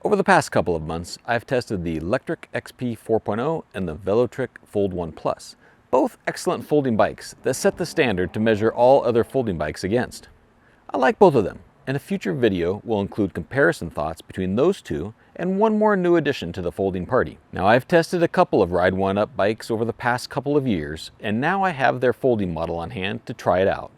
Over the past couple of months, I've tested the Lectric XP 4.0 and the Velotric Fold 1 Plus, both excellent folding bikes that set the standard to measure all other folding bikes against. I like both of them, and a future video will include comparison thoughts between those two and one more new addition to the folding party. Now, I've tested a couple of Ride1Up bikes over the past couple of years, and now I have their folding model on hand to try it out.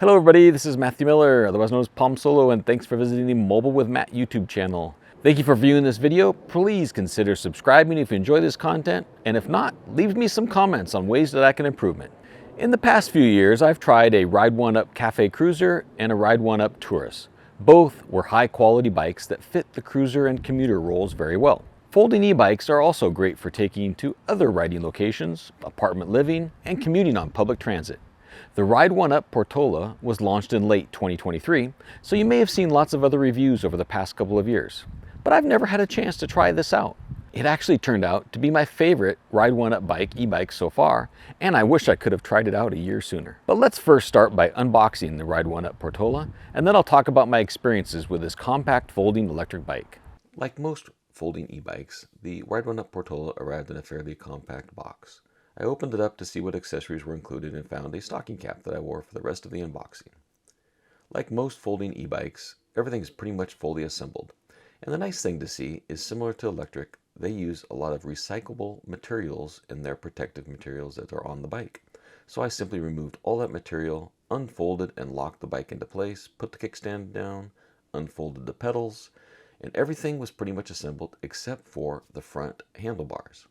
Hello everybody, this is Matthew Miller, otherwise known as Palm Solo, and thanks for visiting the Mobile with Matt YouTube channel. Thank you for viewing this video. Please consider subscribing if you enjoy this content, and if not, leave me some comments on ways that I can improve it. In the past few years, I've tried a Ride1Up Cafe Cruiser and a Ride1Up Tourist. Both were high quality bikes that fit the cruiser and commuter roles very well. Folding e-bikes are also great for taking to other riding locations, apartment living, and commuting on public transit. The Ride1Up Portola was launched in late 2023, so you may have seen lots of other reviews over the past couple of years. But I've never had a chance to try this out. It actually turned out to be my favorite Ride1Up e-bike so far, and I wish I could have tried it out a year sooner. But let's first start by unboxing the Ride1Up Portola, and then I'll talk about my experiences with this compact folding electric bike. Like most folding e-bikes, the Ride1Up Portola arrived in a fairly compact box. I opened it up to see what accessories were included and found a stocking cap that I wore for the rest of the unboxing. Like most folding e-bikes, everything is pretty much fully assembled. And the nice thing to see is, similar to electric, they use a lot of recyclable materials in their protective materials that are on the bike. So I simply removed all that material, unfolded and locked the bike into place, put the kickstand down, unfolded the pedals, and everything was pretty much assembled except for the front handlebars.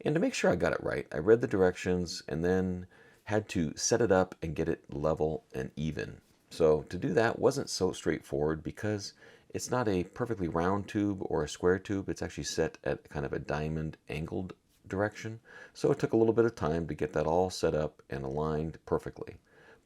And to make sure I got it right, I read the directions and then had to set it up and get it level and even. So to do that wasn't so straightforward because it's not a perfectly round tube or a square tube. It's actually set at kind of a diamond angled direction. So it took a little bit of time to get that all set up and aligned perfectly.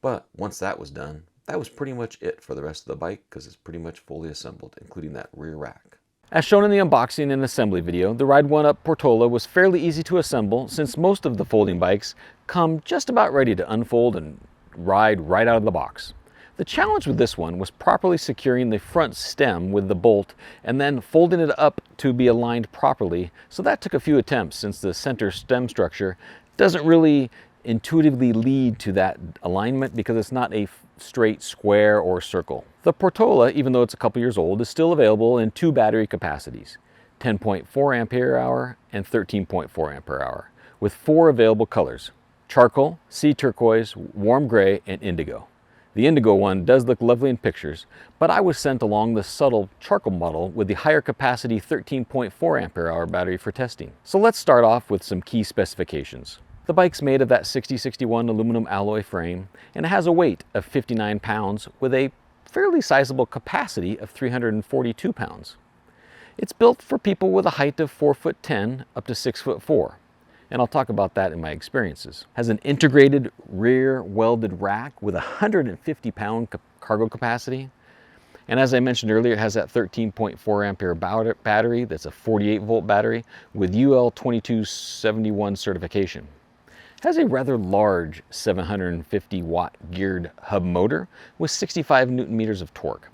But once that was done, that was pretty much it for the rest of the bike because it's pretty much fully assembled, including that rear rack. As shown in the unboxing and assembly video, the Ride1Up Portola was fairly easy to assemble since most of the folding bikes come just about ready to unfold and ride right out of the box. The challenge with this one was properly securing the front stem with the bolt and then folding it up to be aligned properly, so that took a few attempts since the center stem structure doesn't really intuitively lead to that alignment because it's not a straight square or circle. The Portola, even though it's a couple years old, is still available in two battery capacities, 10.4 ampere hour and 13.4 ampere hour, with 4 available colors: charcoal, sea turquoise, warm gray, and indigo. The indigo one does look lovely in pictures, but I was sent along the subtle charcoal model with the higher capacity 13.4 ampere hour battery for testing. So let's start off with some key specifications. The bike's made of that 6061 aluminum alloy frame, and it has a weight of 59 pounds with a fairly sizable capacity of 342 pounds. It's built for people with a height of 4'10" up to 6'4", and I'll talk about that in my experiences. It has an integrated rear welded rack with 150-pound cargo capacity, and as I mentioned earlier, it has that 13.4 ampere battery that's a 48-volt battery with UL 2271 certification. It has a rather large 750-watt geared hub motor with 65 Newton-meters of torque.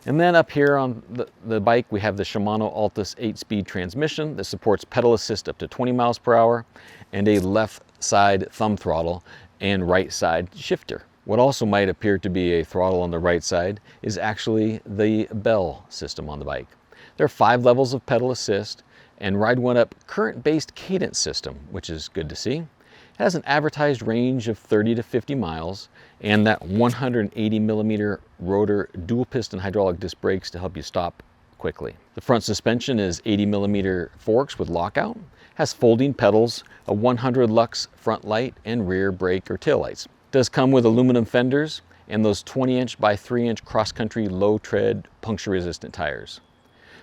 And then up here on the bike, we have the Shimano Altus 8-speed transmission that supports pedal assist up to 20 miles per hour and a left side thumb throttle and right side shifter. What also might appear to be a throttle on the right side is actually the bell system on the bike. There are 5 levels of pedal assist and Ride1Up current-based cadence system, which is good to see. It has an advertised range of 30 to 50 miles and that 180 millimeter rotor dual piston hydraulic disc brakes to help you stop quickly. The front suspension is 80 millimeter forks with lockout, has folding pedals, a 100 lux front light and rear brake or tail lights. It does come with aluminum fenders and those 20-inch by 3-inch cross-country low tread puncture resistant tires.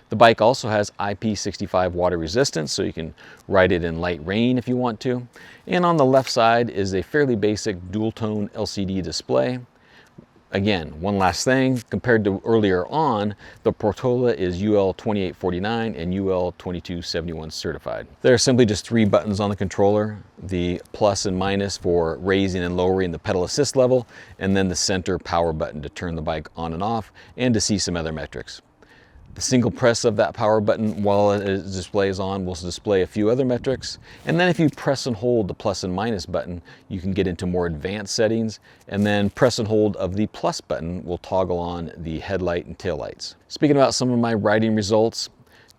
The bike also has IP65 water resistance, so you can ride it in light rain if you want to. And on the left side is a fairly basic dual tone LCD display Again, one last thing, compared to earlier on, the Portola is UL 2849 and UL 2271 certified. There are simply just 3 buttons on the controller, the plus and minus for raising and lowering the pedal assist level, and then the center power button to turn the bike on and off and to see some other metrics. The single press of that power button while it displays on will display a few other metrics. And then if you press and hold the plus and minus button, you can get into more advanced settings. And then press and hold of the plus button will toggle on the headlight and taillights. Speaking about some of my riding results,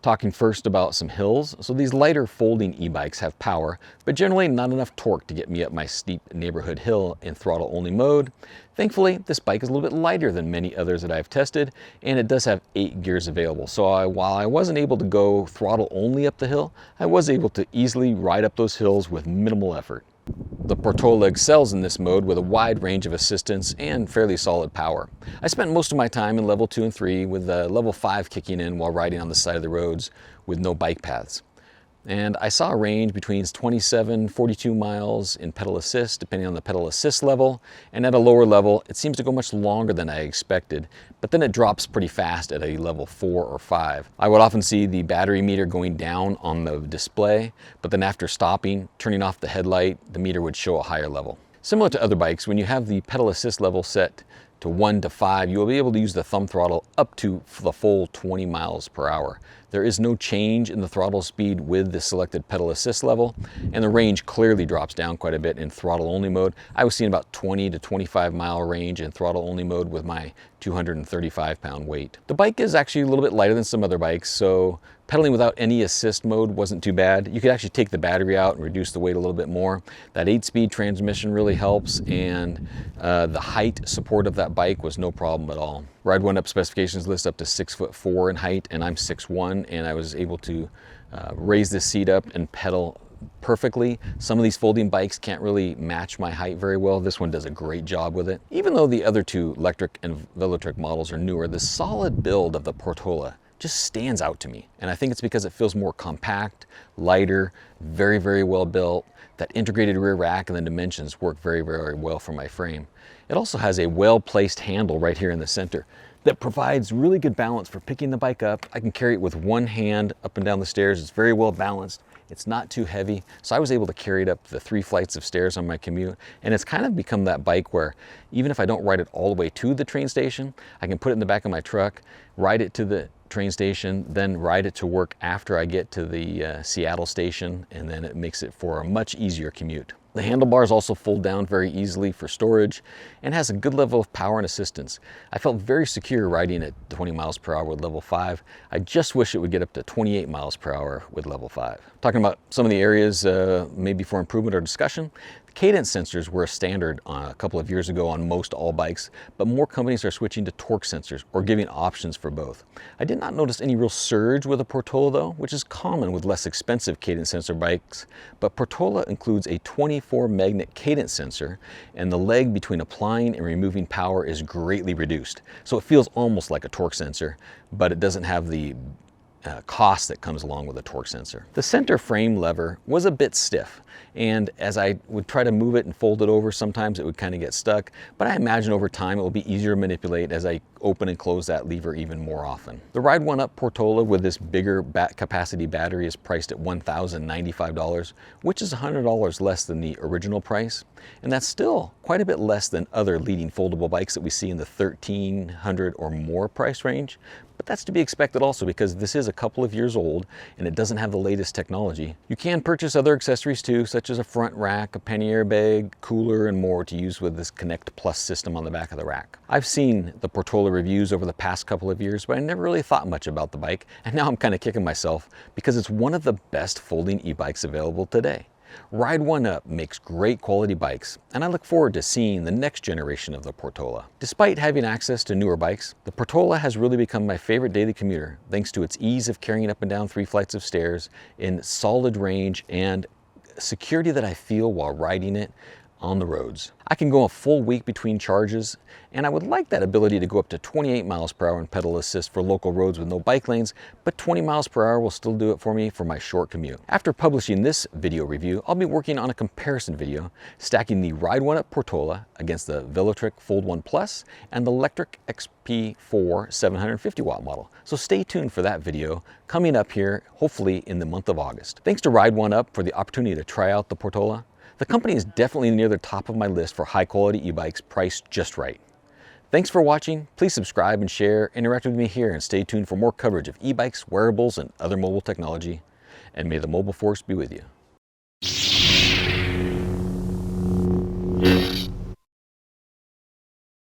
talking first about some hills. So these lighter folding e-bikes have power, but generally not enough torque to get me up my steep neighborhood hill in throttle only mode. Thankfully, this bike is a little bit lighter than many others that I've tested, and it does have 8 gears available. So while I wasn't able to go throttle only up the hill, I was able to easily ride up those hills with minimal effort. The Portola excels in this mode with a wide range of assistance and fairly solid power. I spent most of my time in level 2 and 3 with level 5 kicking in while riding on the side of the roads with no bike paths. And I saw a range between 27, 42 miles in pedal assist, depending on the pedal assist level. And at a lower level, it seems to go much longer than I expected, but then it drops pretty fast at a level 4 or 5. I would often see the battery meter going down on the display, but then after stopping, turning off the headlight, the meter would show a higher level. Similar to other bikes, when you have the pedal assist level set to 1 to 5, you will be able to use the thumb throttle up to the full 20 miles per hour. There is no change in the throttle speed with the selected pedal assist level, and the range clearly drops down quite a bit in throttle only mode. I was seeing about 20 to 25 mile range in throttle only mode with my 235 pound weight. The bike is actually a little bit lighter than some other bikes, so pedaling without any assist mode wasn't too bad. You could actually take the battery out and reduce the weight a little bit more. That 8-speed transmission really helps, and the height support of that bike was no problem at all. Ride1Up specifications list up to 6'4" in height, and I'm 6'1", and I was able to raise this seat up and pedal perfectly. Some of these folding bikes can't really match my height very well. This one does a great job with it. Even though the other two Lectric and Velotric models are newer, the solid build of the Portola just stands out to me. And I think it's because it feels more compact, lighter, very, very well built. That integrated rear rack and the dimensions work very, very well for my frame. It also has a well-placed handle right here in the center that provides really good balance for picking the bike up. I can carry it with one hand up and down the stairs. It's very well balanced. It's not too heavy. So I was able to carry it up the 3 flights of stairs on my commute. And it's kind of become that bike where even if I don't ride it all the way to the train station, I can put it in the back of my truck, ride it to the train station, then ride it to work after I get to the Seattle station, and then it makes it for a much easier commute. The handlebars also fold down very easily for storage and has a good level of power and assistance. I felt very secure riding at 20 miles per hour with level 5. I just wish it would get up to 28 miles per hour with level 5. Talking about some of the areas maybe for improvement or discussion, cadence sensors were a standard a couple of years ago on most all bikes, but more companies are switching to torque sensors or giving options for both. I did not notice any real surge with a Portola though, which is common with less expensive cadence sensor bikes, but Portola includes a 24 magnet cadence sensor, and the leg between applying and removing power is greatly reduced. So it feels almost like a torque sensor, but it doesn't have the cost that comes along with a torque sensor. The center frame lever was a bit stiff, and as I would try to move it and fold it over, sometimes it would kind of get stuck, but I imagine over time it will be easier to manipulate as I open and close that lever even more often. The Ride1Up Portola with this bigger capacity battery is priced at $1,095, which is $100 less than the original price, and that's still quite a bit less than other leading foldable bikes that we see in the $1,300 or more price range. But that's to be expected also because this is a couple of years old and it doesn't have the latest technology. You can purchase other accessories too, such as a front rack, a pannier bag, cooler, and more to use with this Connect Plus system on the back of the rack. I've seen the Portola reviews over the past couple of years, but I never really thought much about the bike, and now I'm kind of kicking myself because it's one of the best folding e-bikes available today. Ride1Up makes great quality bikes, and I look forward to seeing the next generation of the Portola. Despite having access to newer bikes, the Portola has really become my favorite daily commuter thanks to its ease of carrying up and down 3 flights of stairs in solid range and security that I feel while riding it on the roads. I can go a full week between charges, and I would like that ability to go up to 28 miles per hour in pedal assist for local roads with no bike lanes, but 20 miles per hour will still do it for me for my short commute. After publishing this video review, I'll be working on a comparison video, stacking the Ride1Up Portola against the Velotric Fold 1 Plus and the Lectric XP 4 750 watt model. So stay tuned for that video coming up here, hopefully in the month of August. Thanks to Ride1Up for the opportunity to try out the Portola. The company is definitely near the top of my list for high quality e-bikes priced just right. Thanks for watching. Please subscribe and share, interact with me here, and stay tuned for more coverage of e-bikes, wearables, and other mobile technology. And may the mobile force be with you.